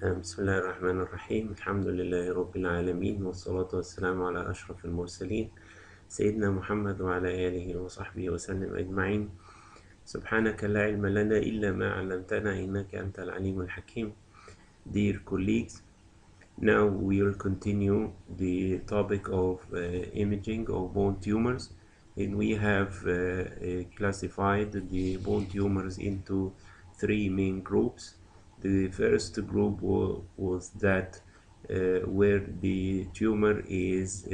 بسم الله الرحمن الرحيم. الحمد لله رب العالمين، والصلاة والسلام على أشرف المرسلين سيدنا محمد وعلى آله وصحبه وسلم أجمعين. سبحانك لا علم لنا إلا ما علمتنا إنك أنت العليم الحكيم. Dear colleagues, now we will continue the topic of imaging of bone tumors, and we have classified the bone tumors into three main groups. The first group was that where the tumor is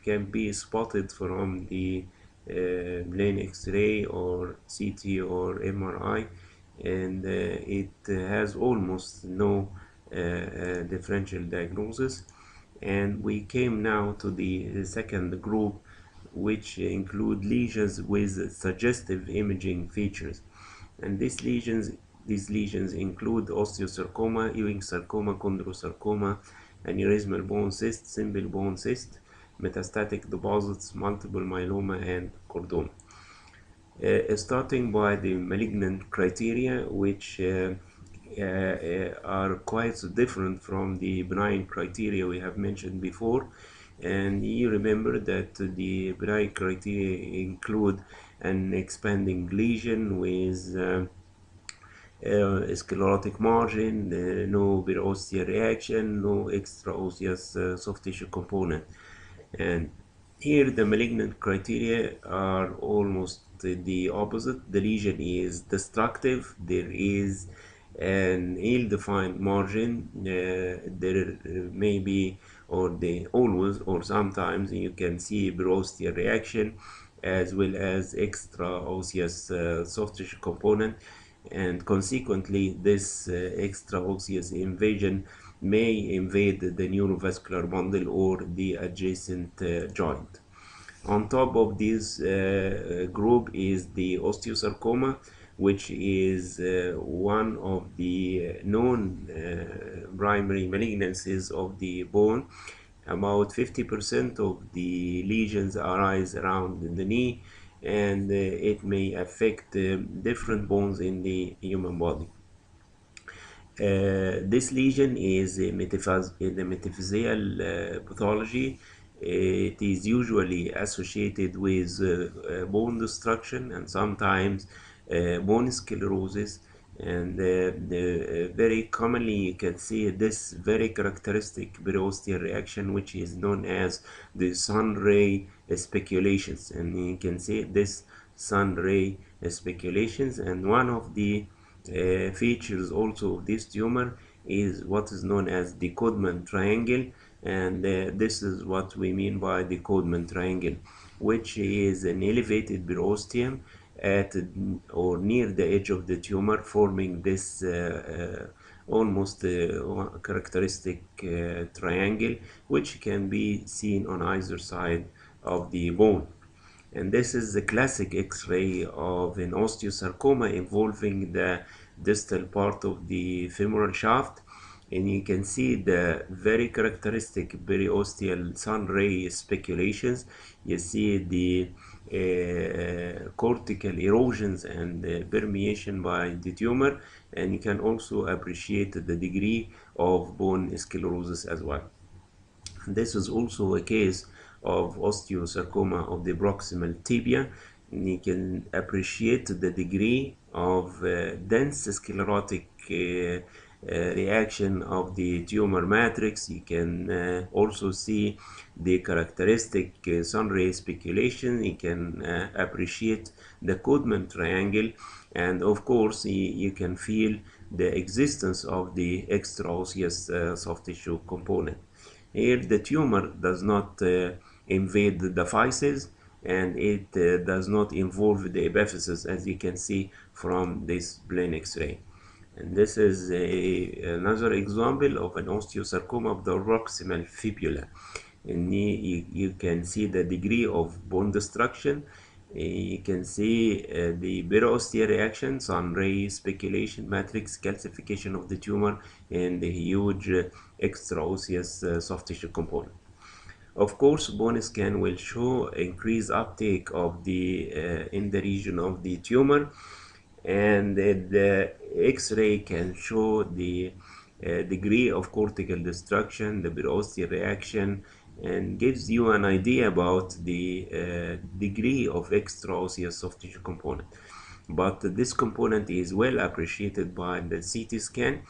can be spotted from the plain X-ray or CT or MRI, and it has almost no differential diagnosis. And we came now to the second group, which include lesions with suggestive imaging features. And these lesions include osteosarcoma, Ewing sarcoma, chondrosarcoma, aneurysmal bone cyst, simple bone cyst, metastatic deposits, multiple myeloma, and chordoma. Starting by the malignant criteria, which are quite different from the benign criteria we have mentioned before. And you remember that the benign criteria include an expanding lesion with sclerotic margin, no perosteal reaction, no extraosseous soft tissue component. And here the malignant criteria are almost the opposite. The lesion is destructive. There is an ill-defined margin. There may be, or they always, or sometimes you can see perosteal reaction as well as extraosseous soft tissue component, and consequently this extraosseous invasion may invade the neurovascular bundle or the adjacent joint. On top of this group is the osteosarcoma, which is one of the known primary malignancies of the bone. About 50% of the lesions arise around the knee, and it may affect different bones in the human body. This lesion is in the metaphyseal pathology. It is usually associated with bone destruction and sometimes bone sclerosis, and very commonly you can see this very characteristic perosteal reaction, which is known as the sun ray speculations. And you can see this sun ray speculations, and one of the features also of this tumor is what is known as the Codman triangle. And this is what we mean by the Codman triangle, which is an elevated perosteum at or near the edge of the tumor, forming this almost characteristic triangle, which can be seen on either side of the bone. And this is the classic X-ray of an osteosarcoma involving the distal part of the femoral shaft. And you can see the very characteristic periosteal sun ray speculations. You see the cortical erosions and permeation by the tumor, and you can also appreciate the degree of bone sclerosis as well. And this is also a case of osteosarcoma of the proximal tibia. And you can appreciate the degree of dense sclerotic reaction of the tumor matrix. You can also see the characteristic sun ray speculation. You can appreciate the Codman triangle, and of course you can feel the existence of the extraosseous soft tissue component. Here the tumor does not invade the physis, and it does not involve the epiphysis, as you can see from this plain X-ray. And this is another example of an osteosarcoma of the proximal fibula. And you can see the degree of bone destruction. You can see the perosteal reaction, sun ray speculation, matrix calcification of the tumor, and the huge extraosseous soft tissue component. Of course, bone scan will show increased uptake of the in the region of the tumor, and the X-ray can show the degree of cortical destruction, the periosteal reaction, and gives you an idea about the degree of extraosseous soft tissue component. But this component is well appreciated by the CT scan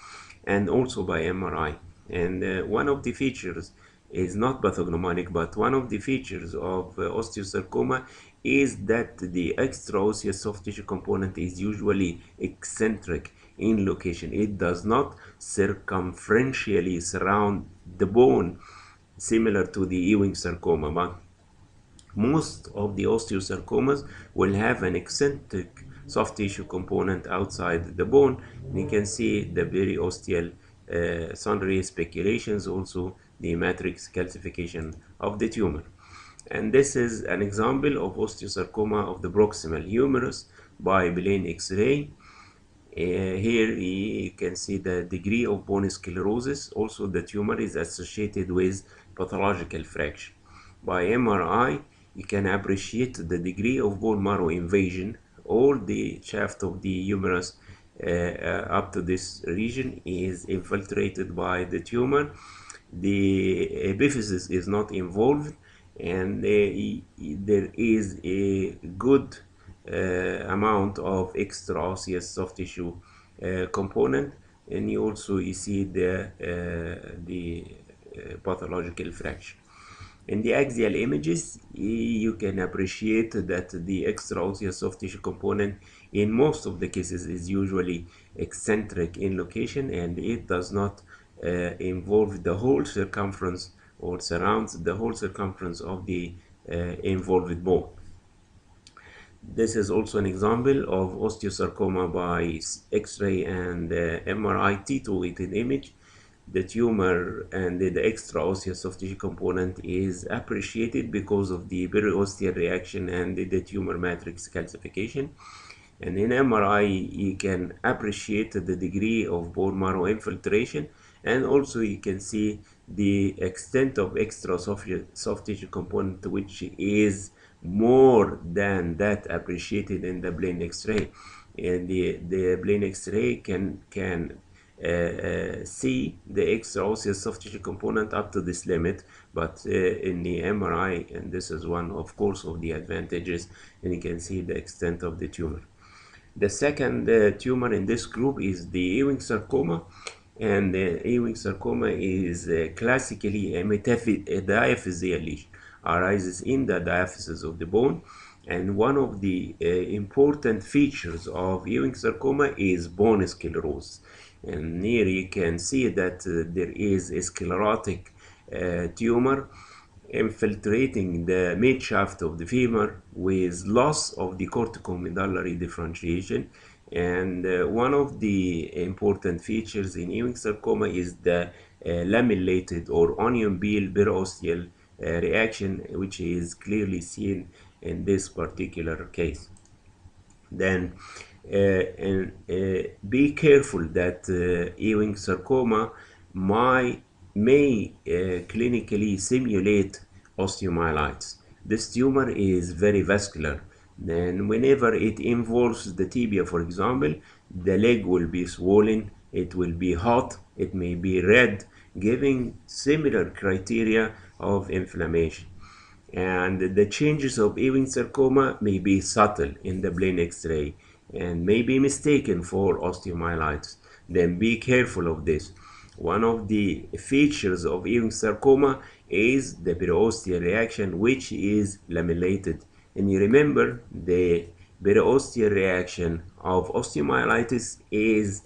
and also by MRI. And one of the features is not pathognomonic, but one of the features of osteosarcoma is that the extraosseous soft tissue component is usually eccentric in location. It does not circumferentially surround the bone, similar to the Ewing sarcoma, but most of the osteosarcomas will have an eccentric soft tissue component outside the bone. And you can see the periosteal sundry speculations, also the matrix calcification of the tumor. And this is an example of osteosarcoma of the proximal humerus by plain X-ray. Here you can see the degree of bone sclerosis. Also, the tumor is associated with pathological fracture. By MRI, you can appreciate the degree of bone marrow invasion. All the shaft of the humerus up to this region is infiltrated by the tumor. The epiphysis is not involved, and there is a good amount of extraosseous soft tissue component, and you also see the pathological fracture. In the axial images, you can appreciate that the extraosseous soft tissue component in most of the cases is usually eccentric in location, and it does not involve the whole circumference or surrounds the whole circumference of the involved bone. This is also an example of osteosarcoma by X-ray and MRI T2-weighted image. The tumor and the extraosseous soft tissue component is appreciated because of the periosteal reaction and the tumor matrix calcification. And in MRI, you can appreciate the degree of bone marrow infiltration, and also you can see the extent of extra soft tissue component, which is more than that appreciated in the plain X-ray. And the plain X-ray can see the extraosseous soft tissue component up to this limit, but in the MRI, and this is one of course of the advantages, and you can see the extent of the tumor. The second tumor in this group is the Ewing sarcoma, and the Ewing sarcoma is classically a diaphyseal lesion, arises in the diaphysis of the bone, and one of the important features of Ewing sarcoma is bone sclerosis. And here you can see that there is a sclerotic tumor infiltrating the mid shaft of the femur with loss of the corticomedullary differentiation. And one of the important features in Ewing sarcoma is the lamellated or onion peel periosteal reaction, which is clearly seen in this particular case. Then be careful that Ewing sarcoma may clinically simulate osteomyelitis. This tumor is very vascular. Then whenever it involves the tibia, for example, the leg will be swollen, it will be hot, it may be red, giving similar criteria of inflammation. And the changes of Ewing sarcoma may be subtle in the plain X-ray and may be mistaken for osteomyelitis. Then be careful of this. One of the features of Ewing sarcoma is the periosteal reaction, which is lamellated. And you remember, the periosteal reaction of osteomyelitis is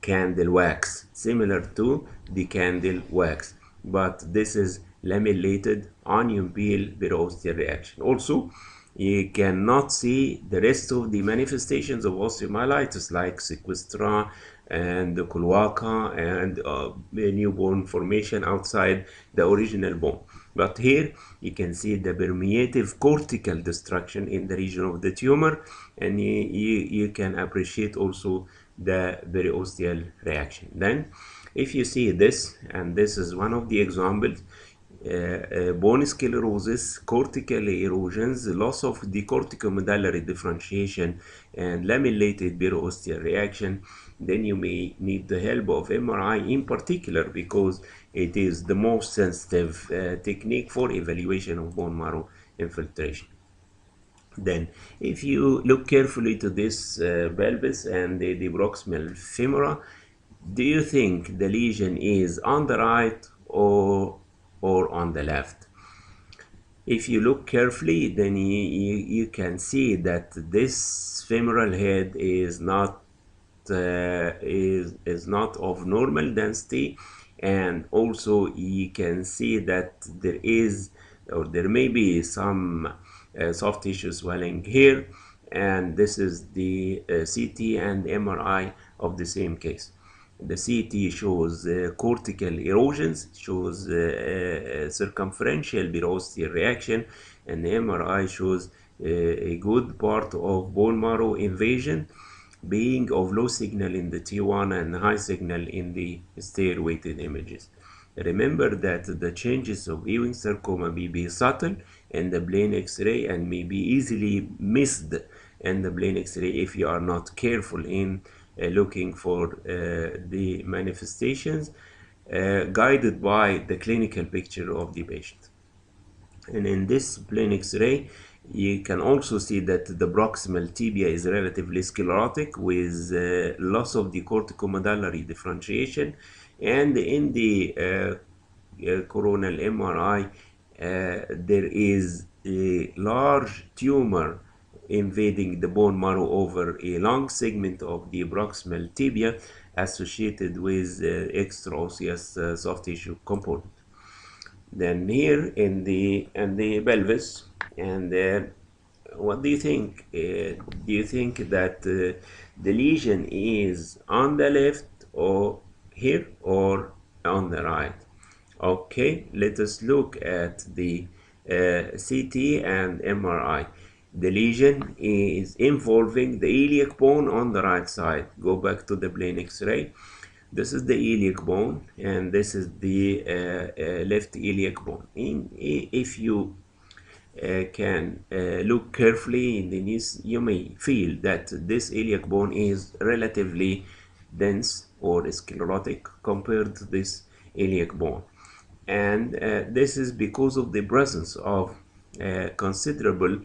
candle wax, similar to the candle wax, but this is lamellated onion peel periosteal reaction. Also, you cannot see the rest of the manifestations of osteomyelitis like sequestra and the cloaca and new bone formation outside the original bone. But here you can see the permeative cortical destruction in the region of the tumor, and you can appreciate also the periosteal reaction. Then if you see this, and this is one of the examples, bone sclerosis, cortical erosions, loss of the corticomedullary differentiation, and lamellated periosteal reaction, then you may need the help of MRI in particular because it is the most sensitive technique for evaluation of bone marrow infiltration. Then, if you look carefully to this pelvis and the proximal femora, do you think the lesion is on the right or on the left? If you look carefully, then you can see that this femoral head is not of normal density, and also you can see that there is or there may be some soft tissue swelling here, and this is the CT and MRI of the same case. The CT shows cortical erosions, shows circumferential periosteal reaction, and the MRI shows a good part of bone marrow invasion, being of low signal in the T1 and high signal in the stair-weighted images. Remember that the changes of Ewing sarcoma may be subtle in the plain X-ray and may be easily missed in the plain X-ray if you are not careful in looking for the manifestations, guided by the clinical picture of the patient. And in this plain X-ray, you can also see that the proximal tibia is relatively sclerotic with loss of the corticomedullary differentiation, and in the coronal MRI, there is a large tumor invading the bone marrow over a long segment of the proximal tibia associated with extraosseous soft tissue component. Then here in the pelvis, and what do you think? Do you think that the lesion is on the left or here or on the right? Okay, let us look at the CT and MRI. The lesion is involving the iliac bone on the right side. Go back to the plain X-ray. This is the iliac bone, and this is the left iliac bone. If you can look carefully in the knees, you may feel that this iliac bone is relatively dense or sclerotic compared to this iliac bone. And this is because of the presence of considerable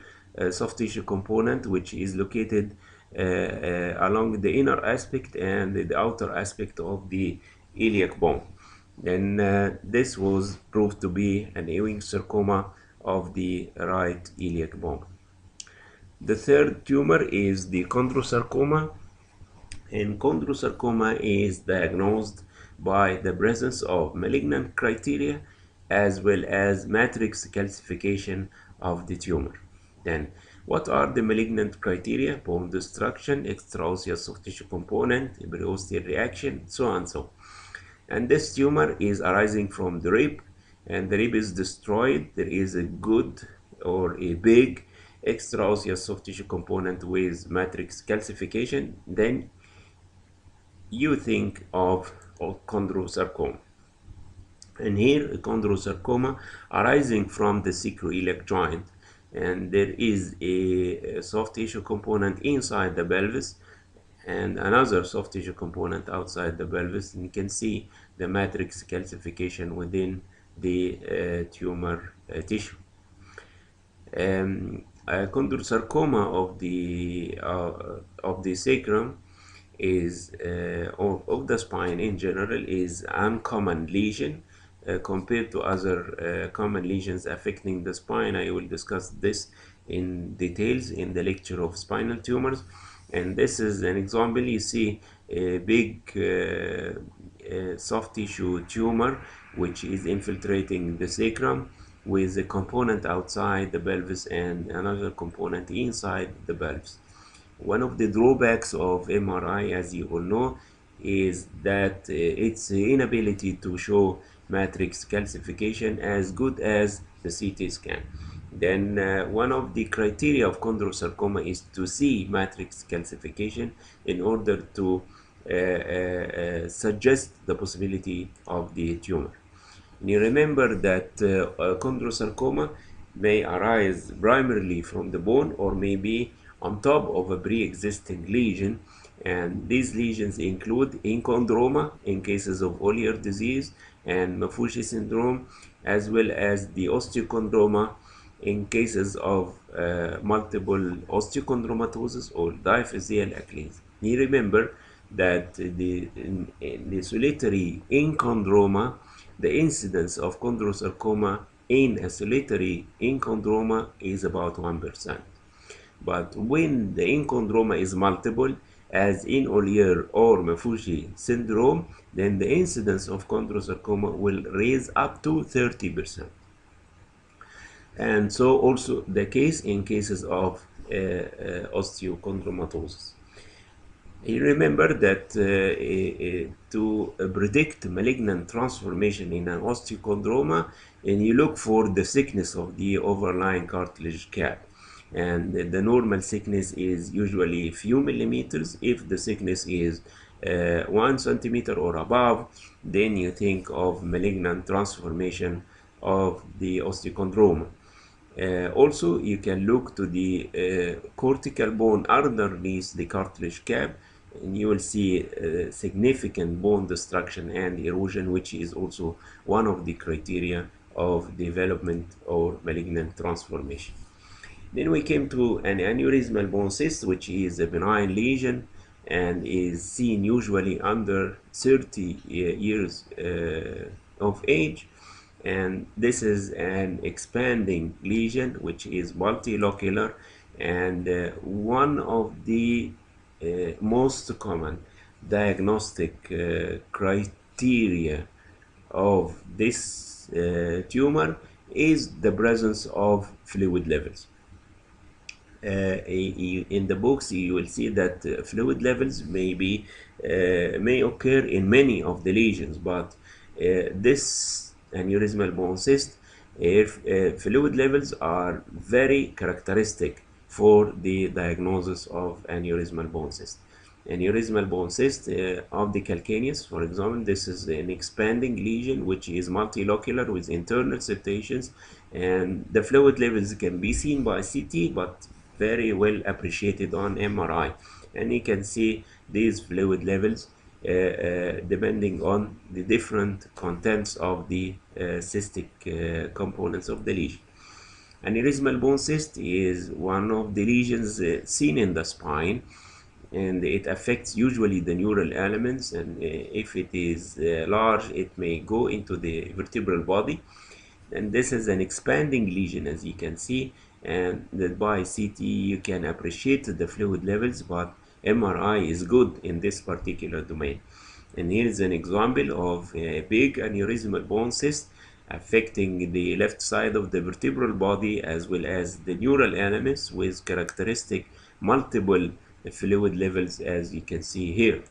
soft tissue component which is located along the inner aspect and the outer aspect of the iliac bone. Then this was proved to be an Ewing sarcoma of the right iliac bone. The third tumor is the chondrosarcoma, and chondrosarcoma is diagnosed by the presence of malignant criteria as well as matrix calcification of the tumor. Then, what are the malignant criteria? Bone destruction, extraosseous soft tissue component, periosteal reaction, so on and so. And this tumor is arising from the rib, and the rib is destroyed. There is a good or a big extraosseous soft tissue component with matrix calcification. Then you think of chondrosarcoma. And here, a chondrosarcoma arising from the sacroiliac joint, and there is a soft tissue component inside the pelvis and another soft tissue component outside the pelvis, and you can see the matrix calcification within the tumor tissue. Chondrosarcoma of the sacrum is or of the spine in general is uncommon lesion compared to other common lesions affecting the spine. I will discuss this in details in the lecture of spinal tumors, and this is an example. You see a big soft tissue tumor which is infiltrating the sacrum with a component outside the pelvis and another component inside the pelvis. One of the drawbacks of MRI, as you all know, is that its inability to show matrix calcification as good as the CT scan. Then one of the criteria of chondrosarcoma is to see matrix calcification in order to suggest the possibility of the tumor. You remember that chondrosarcoma may arise primarily from the bone or may be on top of a pre-existing lesion, and these lesions include enchondroma in cases of Ollier disease and Maffucci syndrome, as well as the osteochondroma in cases of multiple osteochondromatosis or diaphyseal achalasia. You remember that in the solitary enchondroma, the incidence of chondrosarcoma in a solitary enchondroma is about 1%. But when the enchondroma is multiple, as in Ollier or Maffucci syndrome, then the incidence of chondrosarcoma will raise up to 30%. And so also the case in cases of osteochondromatosis. You remember that to predict malignant transformation in an osteochondroma, and you look for the thickness of the overlying cartilage cap. And the normal thickness is usually a few millimeters. If the thickness is 1 centimeter or above, then you think of malignant transformation of the osteochondroma. Also, you can look to the cortical bone underneath the cartilage cap, and you will see significant bone destruction and erosion, which is also one of the criteria of development or malignant transformation. Then we came to an aneurysmal bone cyst, which is a benign lesion and is seen usually under 30 years of age. And this is an expanding lesion which is multilocular, and one of the most common diagnostic criteria of this tumor is the presence of fluid levels. In the books you will see that fluid levels may occur in many of the lesions, but this aneurysmal bone cyst, fluid levels are very characteristic for the diagnosis of aneurysmal bone cyst. Aneurysmal bone cyst of the calcaneus, for example, this is an expanding lesion which is multilocular with internal septations, and the fluid levels can be seen by CT but very well appreciated on MRI, and you can see these fluid levels depending on the different contents of the cystic components of the lesion. Aneurysmal bone cyst is one of the lesions seen in the spine, and it affects usually the neural elements, and if it is large, it may go into the vertebral body. And this is an expanding lesion, as you can see, and that by CT you can appreciate the fluid levels, but MRI is good in this particular domain. And here is an example of a big aneurysmal bone cyst affecting the left side of the vertebral body as well as the neural elements with characteristic multiple fluid levels, as you can see here.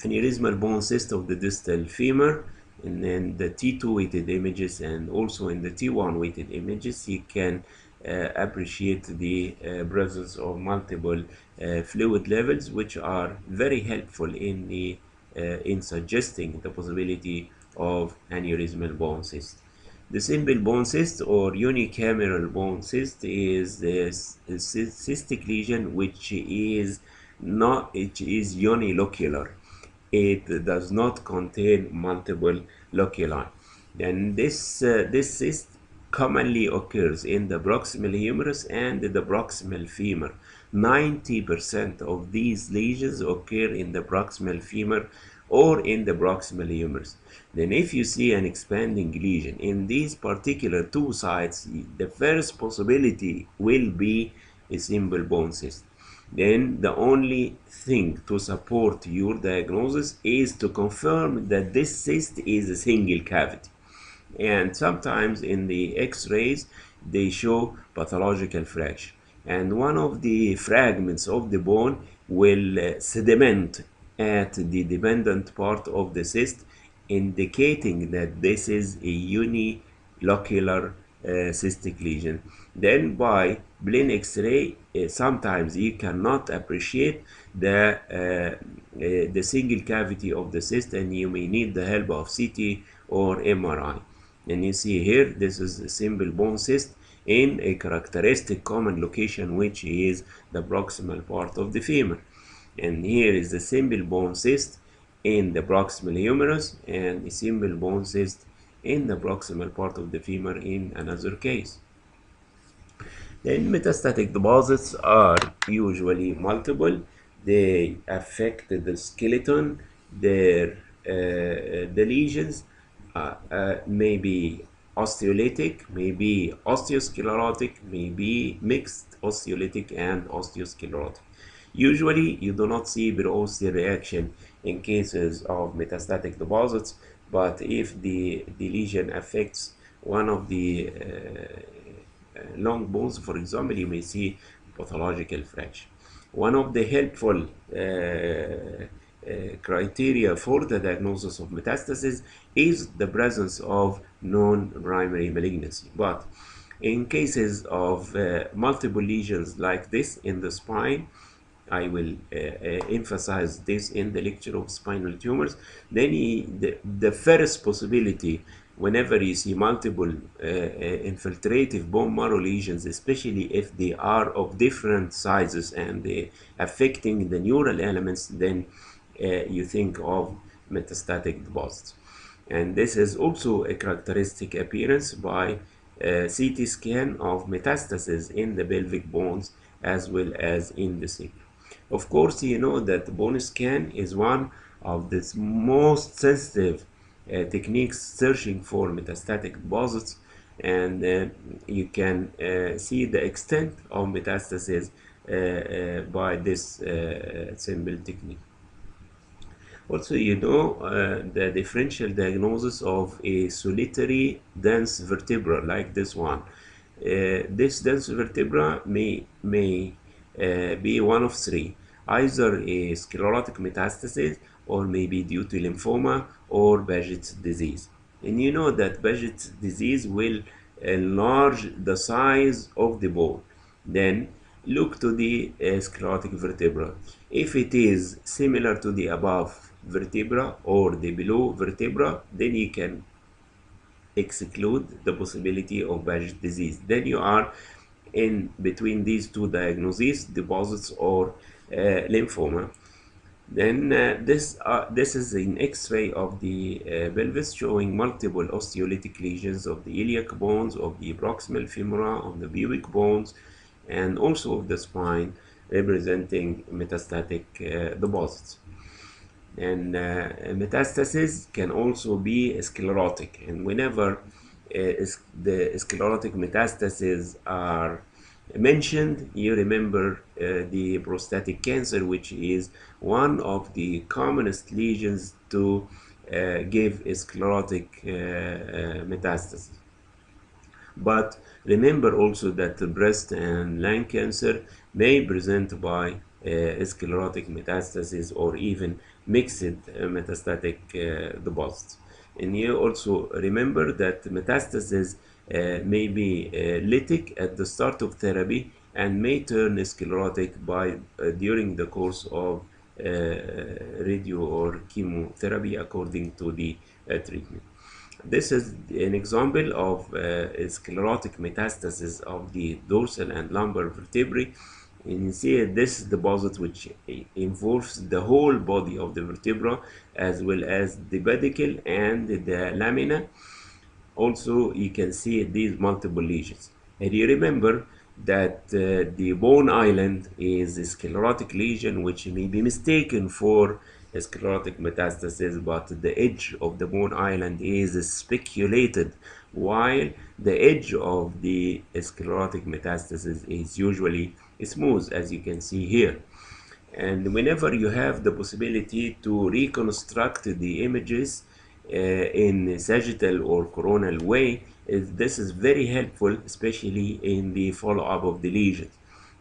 Aneurysmal bone cyst of the distal femur, and then the T2 weighted images and also in the T1 weighted images you can appreciate the presence of multiple fluid levels, which are very helpful in suggesting the possibility of aneurysmal bone cyst. The simple bone cyst or unicameral bone cyst is a cystic lesion which is unilocular. It does not contain multiple loculi. And this cyst commonly occurs in the proximal humerus and the proximal femur. 90% of these lesions occur in the proximal femur or in the proximal humerus. Then if you see an expanding lesion in these particular two sites, the first possibility will be a simple bone cyst. Then the only thing to support your diagnosis is to confirm that this cyst is a single cavity. And sometimes in the x-rays they show pathological fracture, and one of the fragments of the bone will sediment at the dependent part of the cyst, indicating that this is a unilocular cystic lesion. Then by plain X-ray, sometimes you cannot appreciate the single cavity of the cyst, and you may need the help of CT or MRI. And you see here, this is a simple bone cyst in a characteristic common location, which is the proximal part of the femur. And here is the simple bone cyst in the proximal humerus, and a simple bone cyst in the proximal part of the femur in another case. Then metastatic deposits are usually multiple. They affect the skeleton. The lesions may be osteolytic, may be osteosclerotic, may be mixed osteolytic and osteosclerotic. Usually, you do not see perosteal reaction in cases of metastatic deposits, but if the lesion affects one of the long bones, for example, you may see pathological fracture. One of the helpful criteria for the diagnosis of metastasis is the presence of non-primary malignancy. But in cases of multiple lesions like this in the spine, I will emphasize this in the lecture of spinal tumors, then the first possibility whenever you see multiple infiltrative bone marrow lesions, especially if they are of different sizes and they affecting the neural elements, then you think of metastatic deposits. And this is also a characteristic appearance by CT scan of metastasis in the pelvic bones as well as in the sacrum. Of course, you know that bone scan is one of the most sensitive techniques searching for metastatic deposits, and you can see the extent of metastasis by this simple technique. Also, you know the differential diagnosis of a solitary dense vertebra like this one. This dense vertebra may be one of three: either a sclerotic metastasis, or maybe due to lymphoma or Paget's disease. And you know that Paget's disease will enlarge the size of the bone. Then look to the sclerotic vertebra. If it is similar to the above vertebra or the below vertebra, then you can exclude the possibility of Paget's disease. Then you are in between these two diagnoses, deposits or lymphoma. Then this is an X-ray of the pelvis showing multiple osteolytic lesions of the iliac bones, of the proximal femora, of the pubic bones, and also of the spine, representing metastatic deposits. And metastasis can also be sclerotic, and whenever the sclerotic metastases are mentioned, you remember the prostatic cancer, which is one of the commonest lesions to give a sclerotic metastasis. But remember also that the breast and lung cancer may present by sclerotic metastasis or even mixed metastatic deposits. And you also remember that metastasis may be lytic at the start of therapy and may turn sclerotic by during the course of radio or chemotherapy according to the treatment. This is an example of sclerotic metastasis of the dorsal and lumbar vertebrae. And you see this deposit, which involves the whole body of the vertebra as well as the pedicle and the lamina. Also, you can see these multiple lesions. And you remember that the bone island is a sclerotic lesion which may be mistaken for a sclerotic metastasis, but the edge of the bone island is speculated, while the edge of the sclerotic metastasis is usually smooth, as you can see here. And whenever you have the possibility to reconstruct the images in sagittal or coronal way, this is very helpful, especially in the follow-up of the lesions,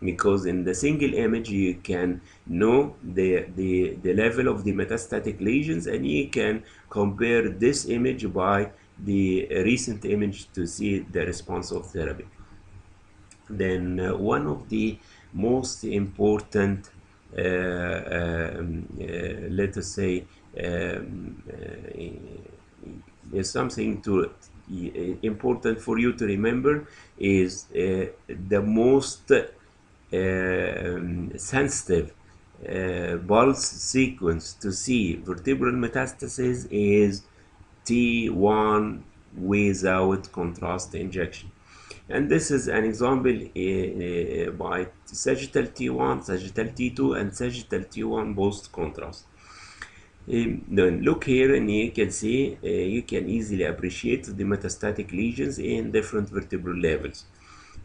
because in the single image you can know the level of the metastatic lesions, and you can compare this image by the recent image to see the response of therapy. Then one of the most important, let us say, is something to important for you to remember is the most sensitive pulse sequence to see vertebral metastasis is T1 without contrast injection. And this is an example by sagittal T1, sagittal T2, and sagittal T1 post contrast. Then look here and you can see you can easily appreciate the metastatic lesions in different vertebral levels.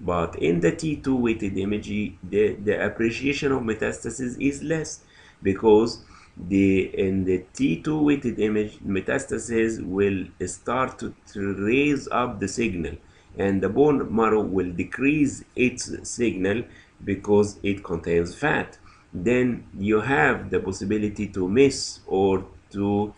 But in the T2 weighted image, the appreciation of metastasis is less because in the T2 weighted image, metastasis will start to raise up the signal, and the bone marrow will decrease its signal because it contains fat. Then you have the possibility to miss or to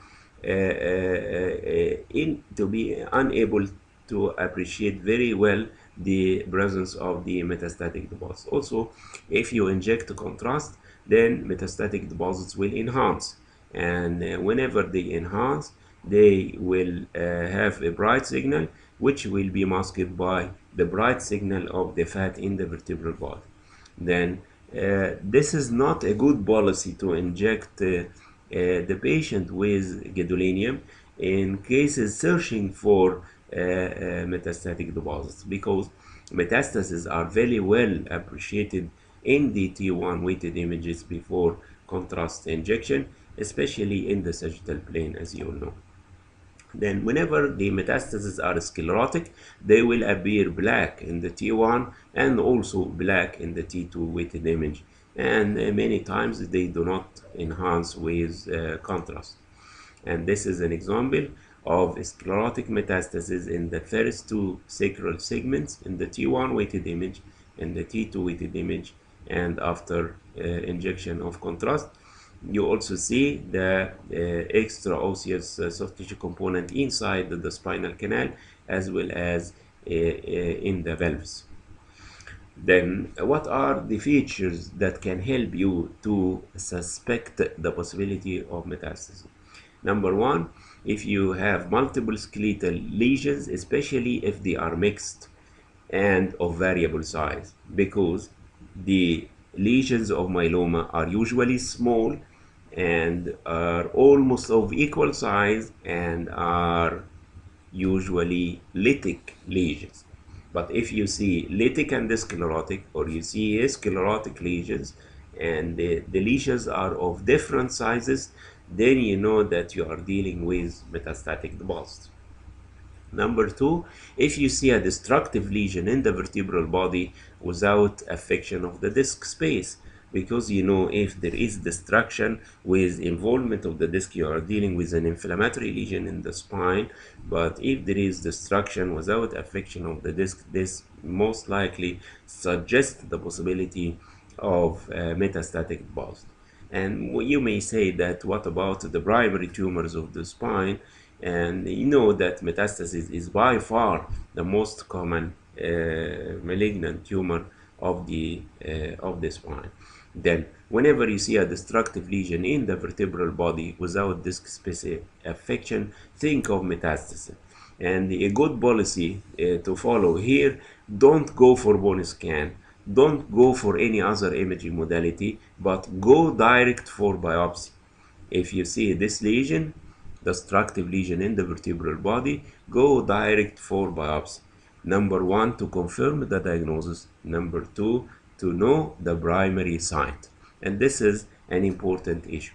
be unable to appreciate very well the presence of the metastatic deposits. Also, if you inject contrast, then metastatic deposits will enhance, and whenever they enhance, they will have a bright signal which will be masked by the bright signal of the fat in the vertebral body. Then this is not a good policy to inject the patient with gadolinium in cases searching for metastatic deposits, because metastases are very well appreciated in the T1 weighted images before contrast injection, especially in the sagittal plane, as you all know. Then whenever the metastases are sclerotic, they will appear black in the T1 and also black in the T2 weighted image, and many times they do not enhance with contrast. And this is an example of sclerotic metastasis in the first two sacral segments in the T1 weighted image and the T2 weighted image, and after injection of contrast. You also see the extra osseous soft tissue component inside the spinal canal, as well as in the valves. Then what are the features that can help you to suspect the possibility of metastasis? Number one, if you have multiple skeletal lesions, especially if they are mixed and of variable size, because the lesions of myeloma are usually small and are almost of equal size and are usually lytic lesions. But if you see lytic and sclerotic, or you see sclerotic lesions and the lesions are of different sizes, then you know that you are dealing with metastatic deposits. Number two, if you see a destructive lesion in the vertebral body without affection of the disc space, because you know if there is destruction with involvement of the disc, you are dealing with an inflammatory lesion in the spine. But if there is destruction without affection of the disc, this most likely suggests the possibility of metastatic deposit. And you may say that what about the primary tumors of the spine? And you know that metastasis is by far the most common malignant tumor of the spine. Then whenever you see a destructive lesion in the vertebral body without disc space affection, think of metastasis. And a good policy to follow here: don't go for bone scan, don't go for any other imaging modality, but go direct for biopsy. If you see this lesion, destructive lesion in the vertebral body, go direct for biopsy. Number one, to confirm the diagnosis. Number two, to know the primary site. And this is an important issue.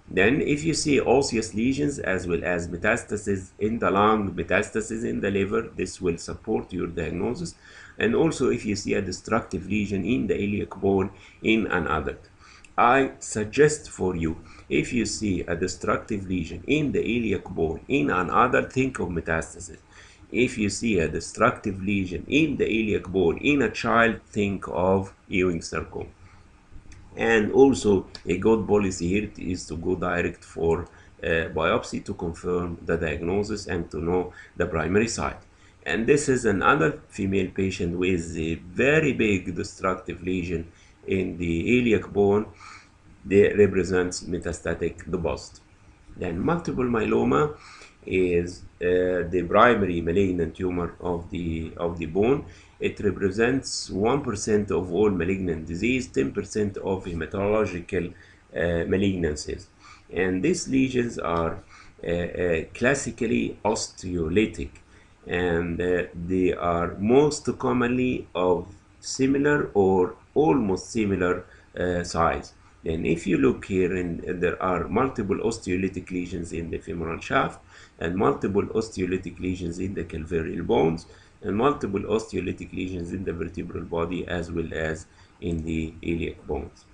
Then if you see osseous lesions as well as metastasis in the lung, metastasis in the liver, this will support your diagnosis. And also if you see a destructive lesion in the iliac bone in an adult, I suggest for you, if you see a destructive lesion in the iliac bone in an adult, think of metastasis. If you see a destructive lesion in the iliac bone in a child, think of Ewing sarcoma. And also a good policy here is to go direct for biopsy to confirm the diagnosis and to know the primary site. And this is another female patient with a very big destructive lesion in the iliac bone that represents metastatic deposit. Then multiple myeloma is the primary malignant tumor of the bone. It represents 1% of all malignant disease, 10% of hematological malignancies. And these lesions are classically osteolytic, and they are most commonly of similar or almost similar size. And if you look here, there are multiple osteolytic lesions in the femoral shaft, and multiple osteolytic lesions in the calcareal bones, and multiple osteolytic lesions in the vertebral body, as well as in the iliac bones.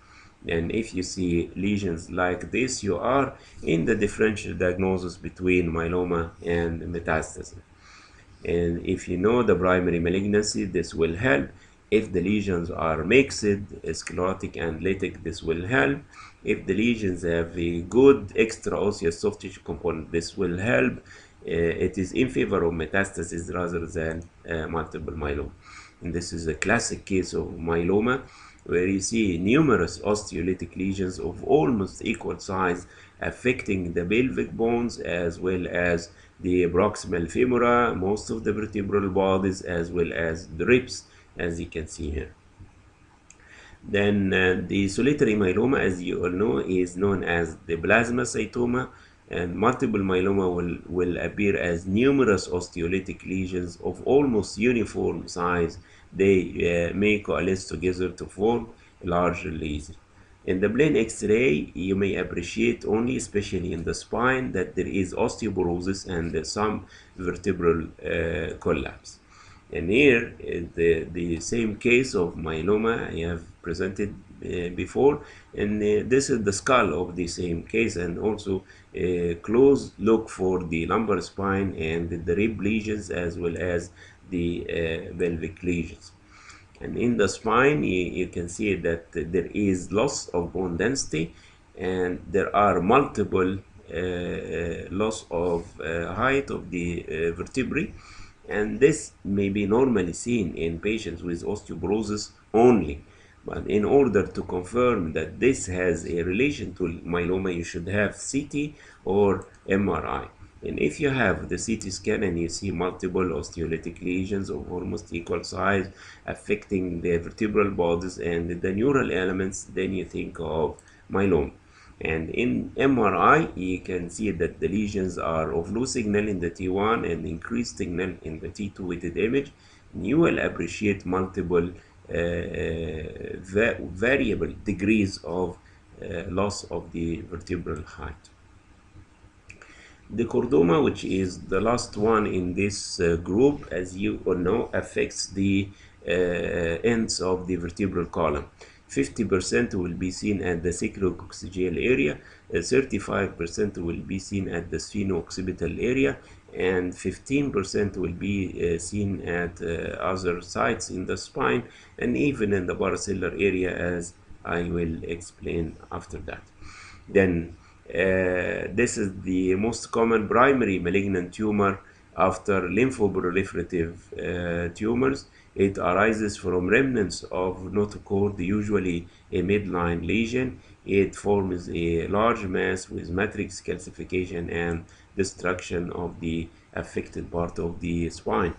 And if you see lesions like this, you are in the differential diagnosis between myeloma and metastasis. And if you know the primary malignancy, this will help. If the lesions are mixed, sclerotic and lytic, this will help. If the lesions have a good extraosseous soft tissue component, this will help. It is in favor of metastasis rather than multiple myeloma. And this is a classic case of myeloma, where you see numerous osteolytic lesions of almost equal size affecting the pelvic bones as well as the proximal femora, most of the vertebral bodies, as well as the ribs, as you can see here. Then the solitary myeloma, as you all know, is known as the plasmacytoma, and multiple myeloma will appear as numerous osteolytic lesions of almost uniform size. They may coalesce together to form a larger lesion. In the plain X-ray, you may appreciate only, especially in the spine, that there is osteoporosis and some vertebral collapse. And here is the same case of myeloma I have presented before, and this is the skull of the same case, and also a close look for the lumbar spine and the rib lesions as well as the pelvic lesions. And in the spine, you can see that there is loss of bone density, and there are multiple loss of height of the vertebrae, and this may be normally seen in patients with osteoporosis only. But in order to confirm that this has a relation to myeloma, you should have CT or MRI. And if you have the CT scan and you see multiple osteolytic lesions of almost equal size affecting the vertebral bodies and the neural elements, then you think of myeloma. And in MRI, you can see that the lesions are of low signal in the T1 and increased signal in the T2 weighted image. And you will appreciate multiple variable degrees of loss of the vertebral height. The chordoma, which is the last one in this group, as you all know, affects the ends of the vertebral column. 50% will be seen at the sacrococcygeal area, 35% will be seen at the spheno-occipital area, and 15% will be seen at other sites in the spine and even in the paracellular area, as I will explain after that. Then this is the most common primary malignant tumor after lymphoproliferative tumors. It arises from remnants of notochord, usually a midline lesion. It forms a large mass with matrix calcification and destruction of the affected part of the spine.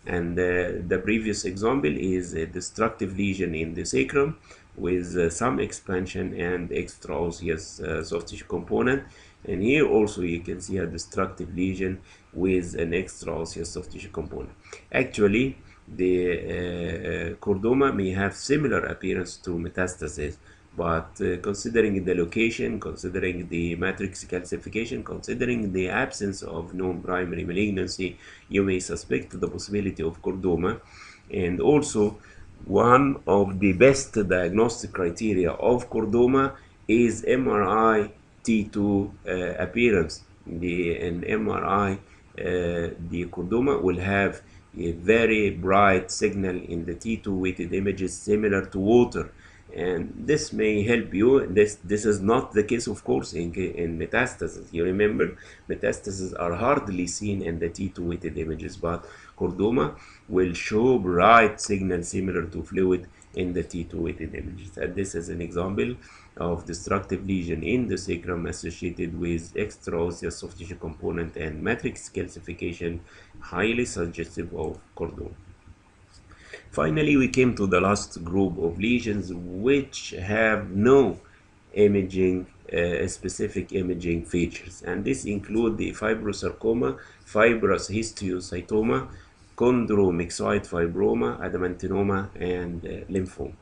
And the previous example is a destructive lesion in the sacrum with some expansion and extraosseous soft tissue component. And here also you can see a destructive lesion with an extraosseous soft tissue component. Actually, the chordoma may have similar appearance to metastasis, but considering the location, considering the matrix calcification, considering the absence of known primary malignancy, you may suspect the possibility of chordoma. And also, one of the best diagnostic criteria of chordoma is MRI T2 appearance. In MRI, the chordoma will have a very bright signal in the T2 weighted images similar to water. and this may help you. This is not the case, of course, in metastasis. You remember, metastases are hardly seen in the T2 weighted images, but chordoma will show bright signal similar to fluid in the T2 weighted images. And this is an example of destructive lesion in the sacrum associated with extraosseous soft tissue component and matrix calcification, highly suggestive of chordoma. Finally, we came to the last group of lesions which have no imaging, specific imaging features, and this include the fibrosarcoma, fibrous histiocytoma, chondromyxoid fibroma, adamantinoma, and lymphoma.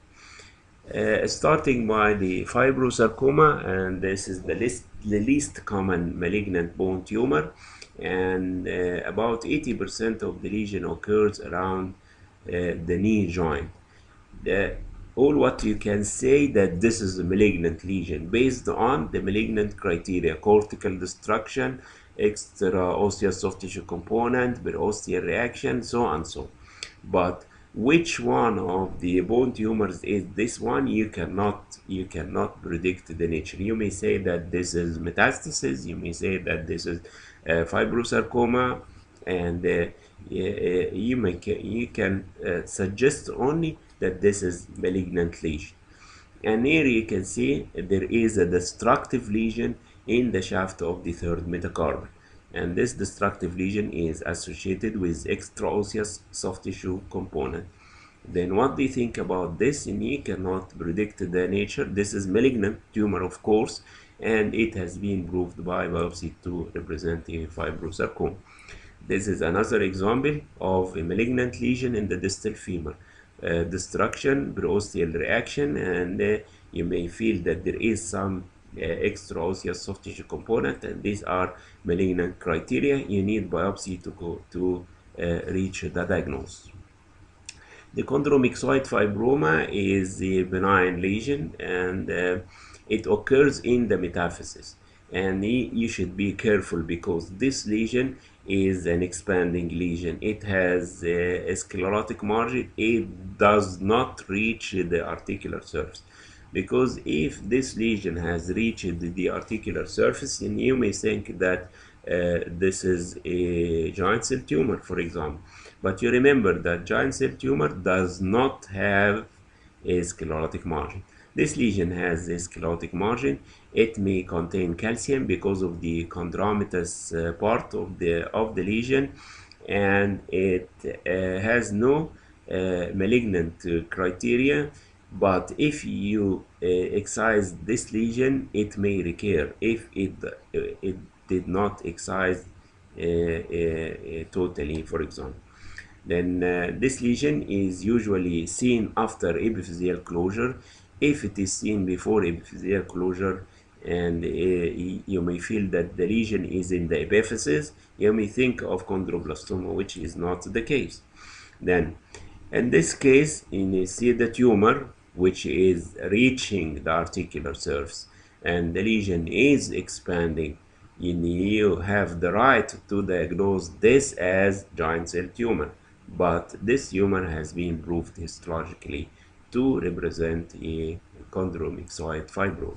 Starting by the fibrosarcoma, and this is the least common malignant bone tumor, and about 80% of the lesion occurs around the knee joint. All what you can say that this is a malignant lesion based on the malignant criteria: cortical destruction, extraosseous soft tissue component, perosteal reaction, so on so. But which one of the bone tumors is this one? You cannot predict the nature. You may say that this is metastasis. You may say that this is fibrosarcoma, and you can suggest only that this is malignant lesion. And here you can see there is a destructive lesion in the shaft of the third metacarpal, and this destructive lesion is associated with extraosseous soft tissue component. Then what do you think about this? And you cannot predict the nature. This is malignant tumor, of course, and it has been proved by biopsy to represent a fibrosarcoma. This is another example of a malignant lesion in the distal femur. Destruction, perosteal reaction, and you may feel that there is some extraosseous soft tissue component, and these are malignant criteria. You need biopsy to go to reach the diagnosis. The chondromyxoid fibroma is a benign lesion, and it occurs in the metaphysis. And you should be careful because this lesion is an expanding lesion. It has a sclerotic margin. It does not reach the articular surface. Because if this lesion has reached the articular surface, then you may think that this is a giant cell tumor, for example. But you remember that giant cell tumor does not have a sclerotic margin. This lesion has a sclerotic margin. It may contain calcium because of the chondromatous part of the lesion, and it has no malignant criteria. But if you excise this lesion, it may recur if it did not excise totally, for example. Then this lesion is usually seen after epiphyseal closure. If it is seen before epiphyseal closure, and you may feel that the lesion is in the epiphysis, you may think of chondroblastoma, which is not the case. Then in this case, you see the tumor which is reaching the articular surface, and the lesion is expanding. You have the right to diagnose this as giant cell tumor, but this tumor has been proved histologically to represent a chondromyxoid fibroma.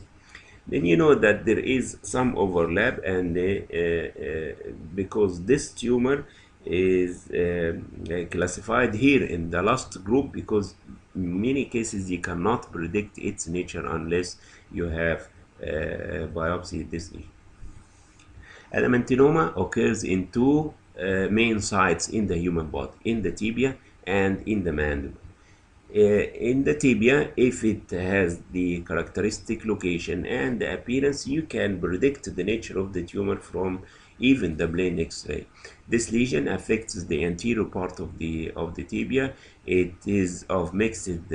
Then you know that there is some overlap, and because this tumor is classified here in the last group, because in many cases you cannot predict its nature unless you have biopsy this lesion. Adamantinoma occurs in two main sites in the human body, in the tibia and in the mandible. In the tibia, if it has the characteristic location and the appearance, you can predict the nature of the tumor from even the plain X-ray. This lesion affects the anterior part of the tibia. It is of mixed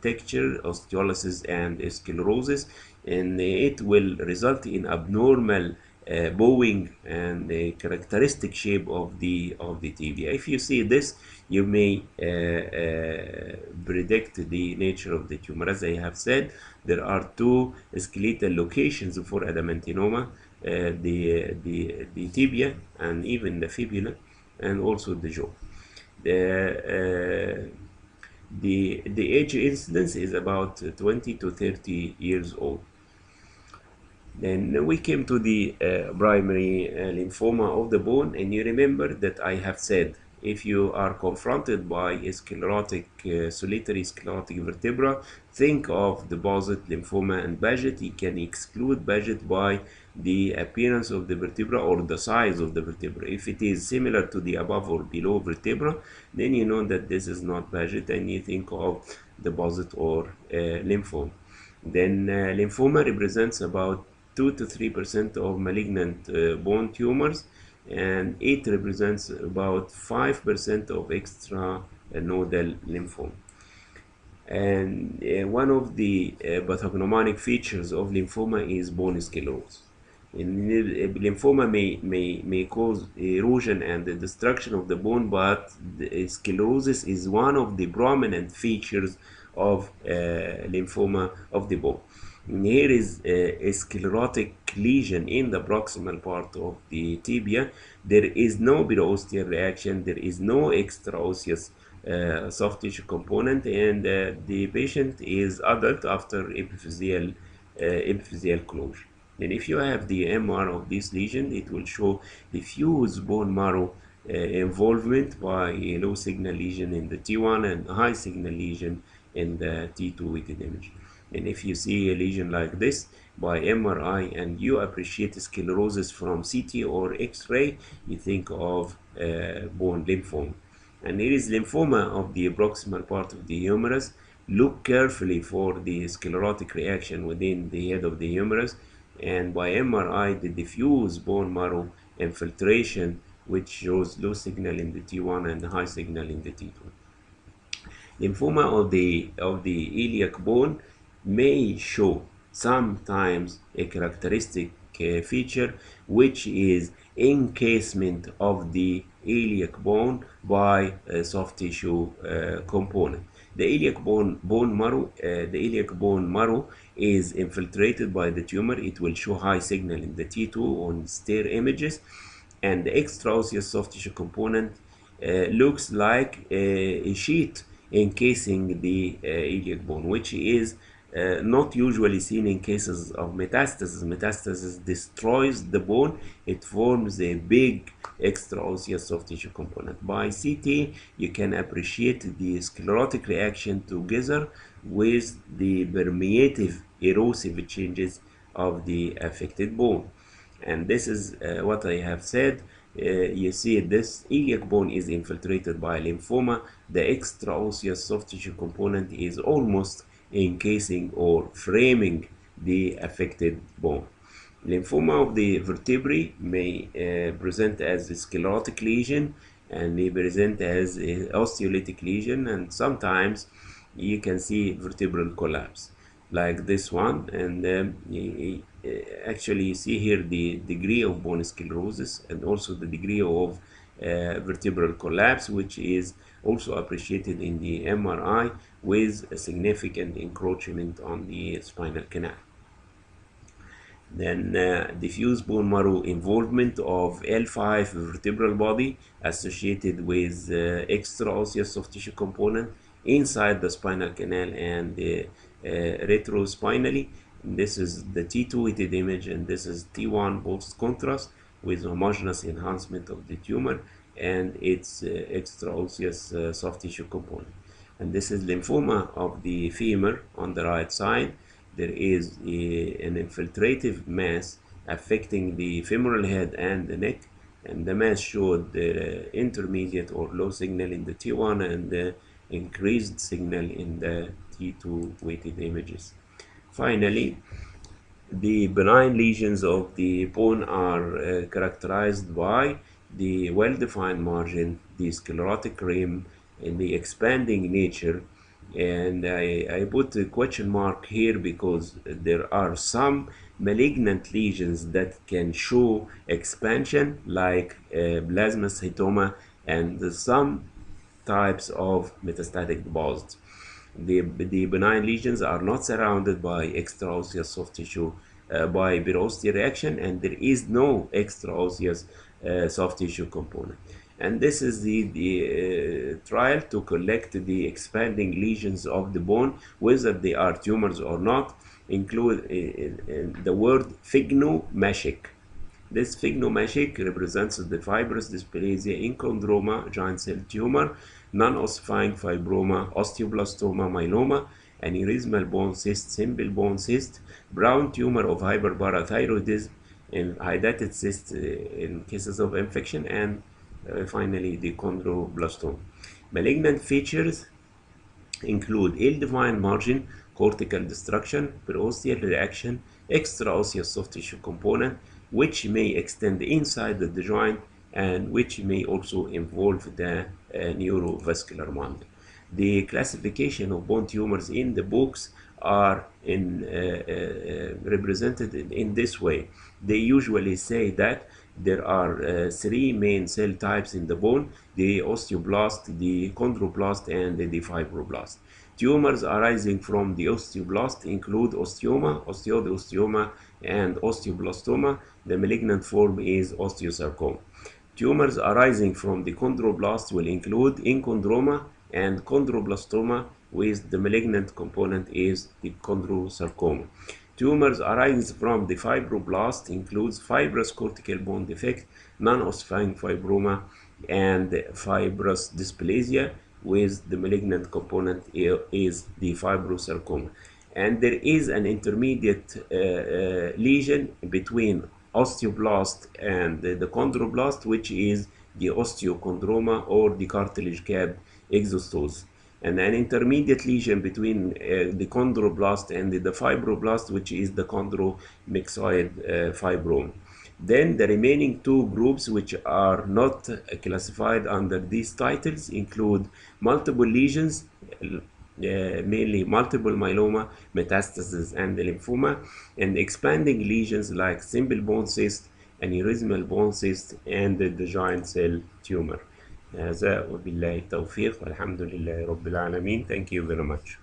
texture, osteolysis and sclerosis, and it will result in abnormal bowing and the characteristic shape of the tibia. If you see this, you may predict the nature of the tumor. As I have said, there are two skeletal locations for adamantinoma: the tibia and even the fibula, and also the jaw. The age incidence is about 20 to 30 years old. Then we came to the primary lymphoma of the bone, and you remember that I have said if you are confronted by a sclerotic, solitary sclerotic vertebra, think of deposit lymphoma and Paget. You can exclude Paget by the appearance of the vertebra or the size of the vertebra. If it is similar to the above or below vertebra, then you know that this is not Paget, and you think of deposit or lymphoma. Then lymphoma represents about 2 to 3% of malignant bone tumors, and it represents about 5% of extranodal lymphoma. And one of the pathognomonic features of lymphoma is bone sclerosis. Lymphoma may cause erosion and the destruction of the bone, but the sclerosis is one of the prominent features of lymphoma of the bone. And here is a sclerotic lesion in the proximal part of the tibia. There is no periosteal reaction, there is no extraosseous soft tissue component, and the patient is adult after epiphyseal closure. And if you have the MR of this lesion, it will show diffuse bone marrow involvement by a low signal lesion in the T1 and high signal lesion in the T2 weighted image. And if you see a lesion like this by MRI and you appreciate sclerosis from CT or X-ray, you think of bone lymphoma. And here is lymphoma of the proximal part of the humerus. Look carefully for the sclerotic reaction within the head of the humerus, and by MRI the diffuse bone marrow infiltration, which shows low signal in the T1 and high signal in the T2. Lymphoma of the iliac bone may show sometimes a characteristic feature, which is encasement of the iliac bone by a soft tissue component. The iliac bone marrow is infiltrated by the tumor. It will show high signal in the T2 on STER images, and the extraosseous soft tissue component looks like a sheet encasing the iliac bone, which is not usually seen in cases of metastasis. Metastasis destroys the bone. It forms a big extraosseous soft tissue component. By CT, you can appreciate the sclerotic reaction together with the permeative erosive changes of the affected bone. And this is what I have said. You see this iliac bone is infiltrated by lymphoma. The extraosseous soft tissue component is almost encasing or framing the affected bone. Lymphoma of the vertebrae may present as a sclerotic lesion, and may present as an osteolytic lesion, and sometimes you can see vertebral collapse like this one. And actually you see here the degree of bone sclerosis and also the degree of vertebral collapse, which is also appreciated in the MRI with a significant encroachment on the spinal canal. Then diffuse bone marrow involvement of L5 vertebral body associated with extraosseous soft tissue component inside the spinal canal and retrospinally. This is the T2 weighted image, and this is T1 post contrast with homogeneous enhancement of the tumor and its extraosseous soft tissue component. And this is lymphoma of the femur on the right side. There is an infiltrative mass affecting the femoral head and the neck, and the mass showed intermediate or low signal in the T1 and increased signal in the T2 weighted images. Finally, the benign lesions of the bone are characterized by the well-defined margin, the sclerotic rim, and the expanding nature. And I put a question mark here because there are some malignant lesions that can show expansion, like plasmacytoma and some types of metastatic deposits. The benign lesions are not surrounded by extraosseous soft tissue by periosteal reaction, and there is no extraosseous soft tissue component. And this is the trial to collect the expanding lesions of the bone, whether they are tumors or not, include the word phygnomachic. This phygnomachic represents the fibrous dysplasia in chondroma, giant cell tumor, non-ossifying fibroma, osteoblastoma, myeloma, aneurysmal bone cyst, simple bone cyst, brown tumor of hyperparathyroidism, and hydatid cyst in cases of infection, and finally the chondroblastoma. Malignant features include ill-defined margin, cortical destruction, perosteal reaction, extraosseous soft tissue component, which may extend inside the joint and which may also involve the neurovascular mold. The classification of bone tumors in the books are represented in this way. They usually say that there are three main cell types in the bone: the osteoblast, the chondroblast, and the fibroblast. Tumors arising from the osteoblast include osteoma, osteodeosteoma, and osteoblastoma. The malignant form is osteosarcoma. Tumors arising from the chondroblast will include enchondroma and chondroblastoma, with the malignant component is the chondrosarcoma. Tumors arising from the fibroblast includes fibrous cortical bone defect, non-ossifying fibroma, and fibrous dysplasia, with the malignant component is the fibrosarcoma. And there is an intermediate lesion between osteoblast and the chondroblast, which is the osteochondroma or the cartilage cap exostose, and an intermediate lesion between the chondroblast and the fibroblast, which is the chondromyxoid fibroma. Then the remaining two groups, which are not classified under these titles, include multiple lesions, mainly multiple myeloma, metastasis, and lymphoma, and expanding lesions like simple bone cyst, aneurysmal bone cyst, and the giant cell tumor. هذا وبالله التوفيق والحمد لله رب العالمين. Thank you very much.